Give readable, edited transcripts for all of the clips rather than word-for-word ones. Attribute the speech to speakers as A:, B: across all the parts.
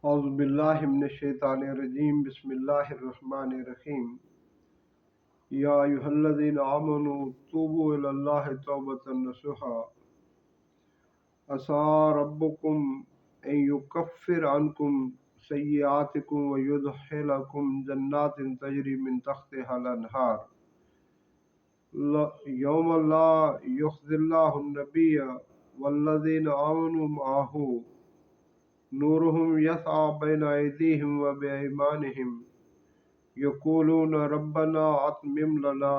A: اعوذ باللہ من الشیطان الرجیم بسم اللہ الرحمن الرحیم یا ایھا الذین آمنوا توبوا الی اللہ توبۃ نصوحا عسیٰ ربکم ان یکفر عنکم سیئاتکم ویدخلکم جنات تجری من تحتہا الانہار یوم لا یخزی اللہ النبی والذین آمنوا معہ نورهم یسعی بین ایدیہم و بایمانہم یقولون ربنا اتمم لنا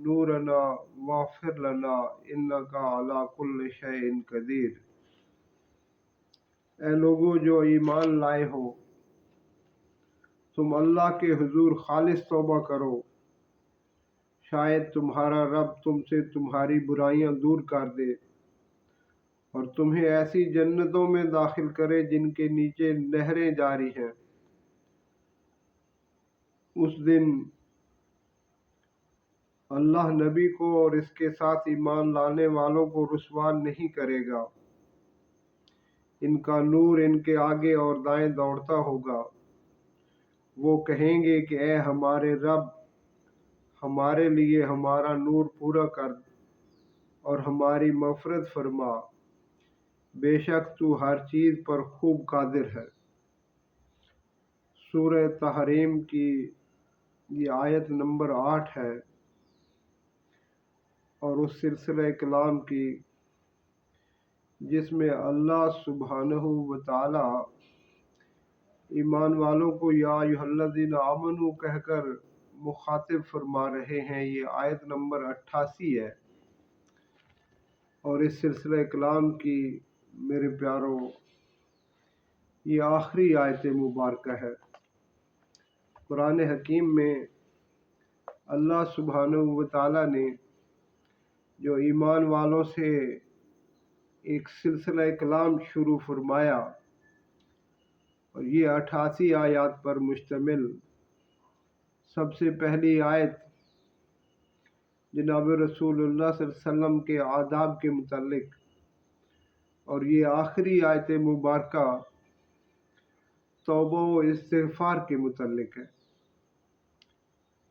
A: نورنا واغفر لنا انک علی کل شیء قدیر۔ اے لوگو جو ایمان لائے ہو، تم اللہ کے حضور خالص توبہ کرو، شاید تمہارا رب تم سے تمہاری برائیاں دور کر دے اور تمہیں ایسی جنتوں میں داخل کرے جن کے نیچے نہریں جاری ہیں۔ اس دن اللہ نبی کو اور اس کے ساتھ ایمان لانے والوں کو رسوا نہیں کرے گا۔ ان کا نور ان کے آگے اور دائیں دوڑتا ہوگا۔ وہ کہیں گے کہ اے ہمارے رب، ہمارے لیے ہمارا نور پورا کر اور ہماری مغفرت فرما، بے شک تو ہر چیز پر خوب قادر ہے۔ سورہ تحریم کی یہ آیت نمبر 8 ہے اور اس سلسلہ کلام کی جس میں اللہ سبحانہ و تعالی ایمان والوں کو یا ایھا الذین آمنوا کہہ کر مخاطب فرما رہے ہیں۔ یہ آیت نمبر 88 ہے اور اس سلسلہ کلام کی میرے پیارو یہ آخری آیت مبارکہ ہے۔ قرآن حکیم میں اللہ سبحانہ و تعالی نے جو ایمان والوں سے ایک سلسلہ کلام شروع فرمایا اور یہ 88 آیات پر مشتمل۔ سب سے پہلی آیت جناب رسول اللہ صلی اللہ علیہ وسلم کے آداب کے متعلق اور یہ آخری آیت مبارکہ توبہ و استغفار کے متعلق ہے۔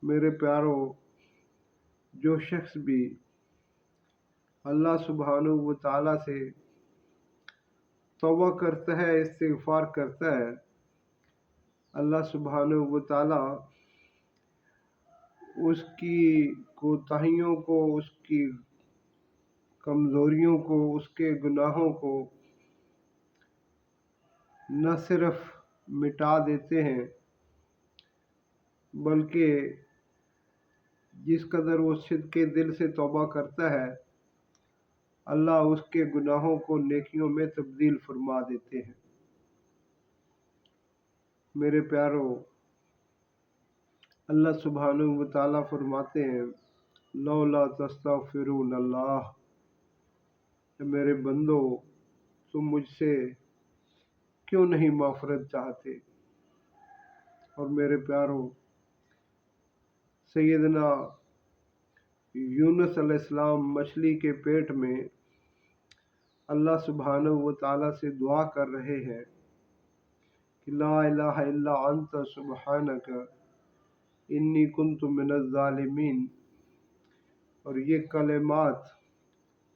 A: میرے پیارو، جو شخص بھی اللہ سبحانہ و تعالیٰ سے توبہ کرتا ہے، استغفار کرتا ہے، اللہ سبحانہ و تعالیٰ اس کی کوتاہیوں کو، اس کی کمزوریوں کو، اس کے گناہوں کو نہ صرف مٹا دیتے ہیں بلکہ جس قدر وہ صدق دل سے توبہ کرتا ہے، اللہ اس کے گناہوں کو نیکیوں میں تبدیل فرما دیتے ہیں۔ میرے پیارو، اللہ سبحانہ و تعالیٰ فرماتے ہیں لولا تستغفرون اللہ، کہ میرے بندو تم مجھ سے کیوں نہیں مغفرت چاہتے۔ اور میرے پیارو، سیدنا یونس علیہ السلام مچھلی کے پیٹ میں اللہ سبحانہ و تعالیٰ سے دعا کر رہے ہیں کہ لا الہ الا انت سبحانک انی کنت من الظالمین، اور یہ کلمات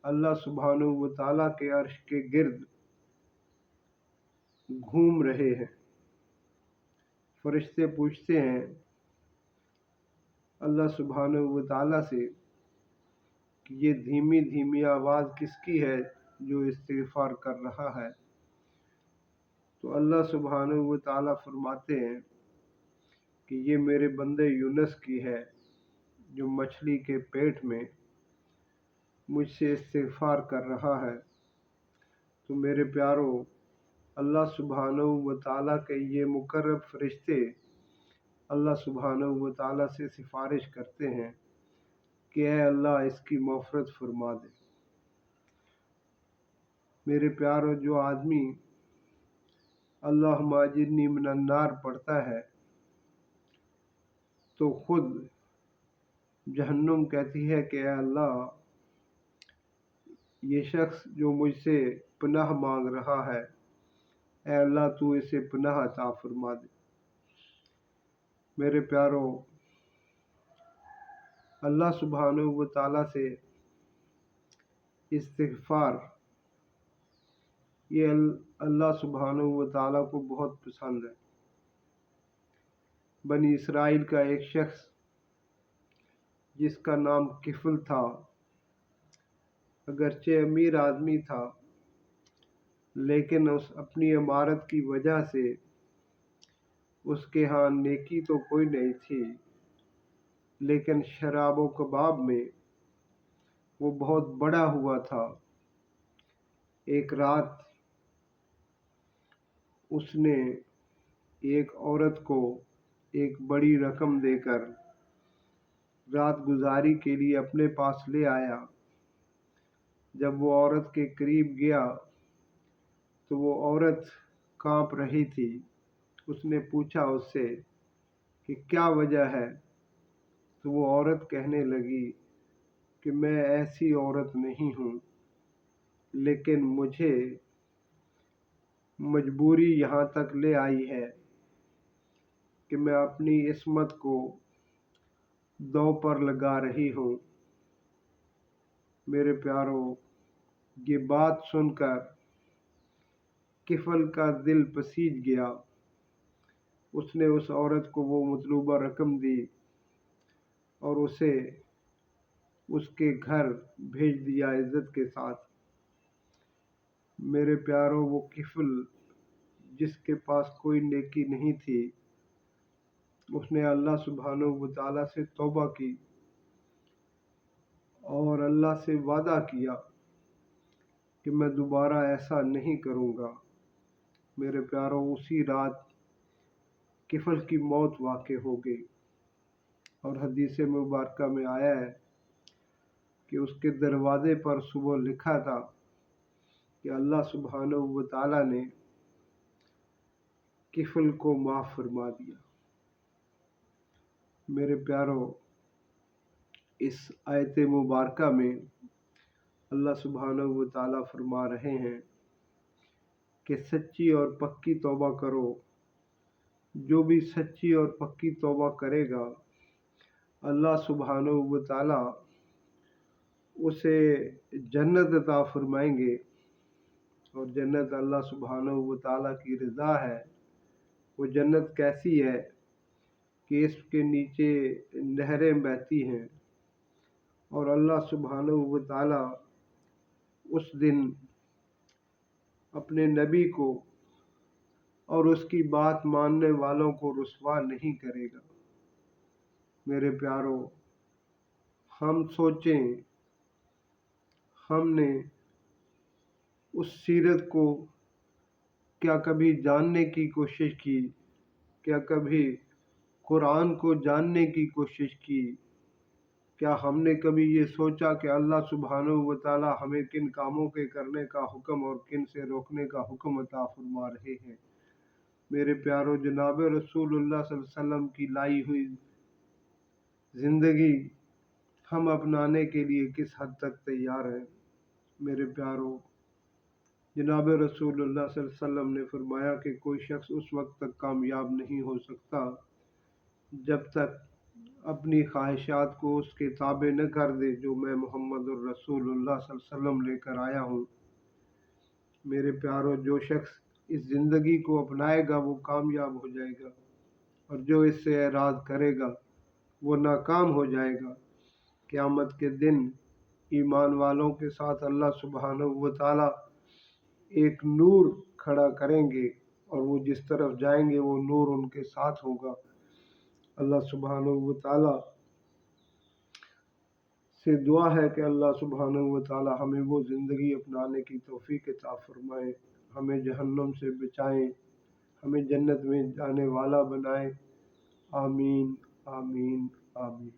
A: اللہ سبحانہ و تعالیٰ کے عرش کے گرد گھوم رہے ہیں۔ فرشتے پوچھتے ہیں اللہ سبحانہ و تعالیٰ سے کہ یہ دھیمی دھیمی آواز کس کی ہے جو استغفار کر رہا ہے؟ تو اللہ سبحانہ و تعالیٰ فرماتے ہیں کہ یہ میرے بندے یونس کی ہے جو مچھلی کے پیٹ میں مجھ سے استغفار کر رہا ہے۔ تو میرے پیارو، اللہ سبحانہ و تعالیٰ کے یہ مقرب فرشتے اللہ سبحانہ و تعالیٰ سے سفارش کرتے ہیں کہ اے اللہ اس کی مغفرت فرما دے۔ میرے پیارو، جو آدمی اللہم اجرنی من النار پڑھتا ہے تو خود جہنم کہتی ہے کہ اے اللہ، یہ شخص جو مجھ سے پناہ مانگ رہا ہے اے اللہ تو اسے پناہ عطا فرما دے۔ میرے پیارو، اللہ سبحانہ و تعالیٰ سے استغفار یہ اللہ سبحانہ و تعالیٰ کو بہت پسند ہے۔ بنی اسرائیل کا ایک شخص جس کا نام کفل تھا، اگرچہ امیر آدمی تھا لیکن اس اپنی عمارت کی وجہ سے اس کے ہاں نیکی تو کوئی نہیں تھی، لیکن شراب و کباب میں وہ بہت بڑا ہوا تھا۔ ایک رات اس نے ایک عورت کو ایک بڑی رقم دے کر رات گزاری کے لیے اپنے پاس لے آیا۔ جب وہ عورت کے قریب گیا تو وہ عورت کانپ رہی تھی۔ اس نے پوچھا اس سے کہ کیا وجہ ہے؟ تو وہ عورت کہنے لگی کہ میں ایسی عورت نہیں ہوں، لیکن مجھے مجبوری یہاں تک لے آئی ہے کہ میں اپنی عصمت کو دو پر لگا رہی ہوں۔ میرے پیارو، یہ بات سن کر کفل کا دل پسیج گیا۔ اس نے اس عورت کو وہ مطلوبہ رقم دی اور اسے اس کے گھر بھیج دیا عزت کے ساتھ۔ میرے پیارو، وہ کفل جس کے پاس کوئی نیکی نہیں تھی، اس نے اللہ سبحانہ و تعالیٰ سے توبہ کی اور اللہ سے وعدہ کیا کہ میں دوبارہ ایسا نہیں کروں گا۔ میرے پیارو، اسی رات کفل کی موت واقع ہو گئی، اور حدیث مبارکہ میں آیا ہے کہ اس کے دروازے پر صبح لکھا تھا کہ اللہ سبحانہ و تعالیٰ نے کفل کو معاف فرما دیا۔ میرے پیارو، اس آیت مبارکہ میں اللہ سبحانہ و تعالیٰ فرما رہے ہیں کہ سچی اور پکی توبہ کرو۔ جو بھی سچی اور پکی توبہ کرے گا، اللہ سبحانہ و تعالیٰ اسے جنت عطا فرمائیں گے، اور جنت اللہ سبحانہ و تعالیٰ کی رضا ہے۔ وہ جنت کیسی ہے کہ اس کے نیچے نہریں بہتی ہیں، اور اللہ سبحانہ و تعالیٰ اس دن اپنے نبی کو اور اس کی بات ماننے والوں کو رسوا نہیں کرے گا۔ میرے پیارو، ہم سوچیں، ہم نے اس سیرت کو کیا کبھی جاننے کی کوشش کی؟ کیا کبھی قرآن کو جاننے کی کوشش کی؟ کیا ہم نے کبھی یہ سوچا کہ اللہ سبحانہ و تعالیٰ ہمیں کن کاموں کے کرنے کا حکم اور کن سے روکنے کا حکم عطا فرما رہے ہیں؟ میرے پیارو، جناب رسول اللہ صلی اللہ علیہ وسلم کی لائی ہوئی زندگی ہم اپنانے کے لیے کس حد تک تیار ہیں؟ میرے پیارو، جناب رسول اللہ صلی اللہ علیہ وسلم نے فرمایا کہ کوئی شخص اس وقت تک کامیاب نہیں ہو سکتا جب تک اپنی خواہشات کو اس کے تابع نہ کر دے جو میں محمد الرسول اللہ صلی اللہ علیہ وسلم لے کر آیا ہوں۔ میرے پیارو، جو شخص اس زندگی کو اپنائے گا وہ کامیاب ہو جائے گا، اور جو اس سے اعراض کرے گا وہ ناکام ہو جائے گا۔ قیامت کے دن ایمان والوں کے ساتھ اللہ سبحانہ و تعالیٰ ایک نور کھڑا کریں گے، اور وہ جس طرف جائیں گے وہ نور ان کے ساتھ ہوگا۔ اللہ سبحانہ و تعالیٰ سے دعا ہے کہ اللہ سبحانہ و تعالیٰ ہمیں وہ زندگی اپنانے کی توفیق عطا فرمائے، ہمیں جہنم سے بچائیں، ہمیں جنت میں جانے والا بنائے۔ آمین، آمین، آمین۔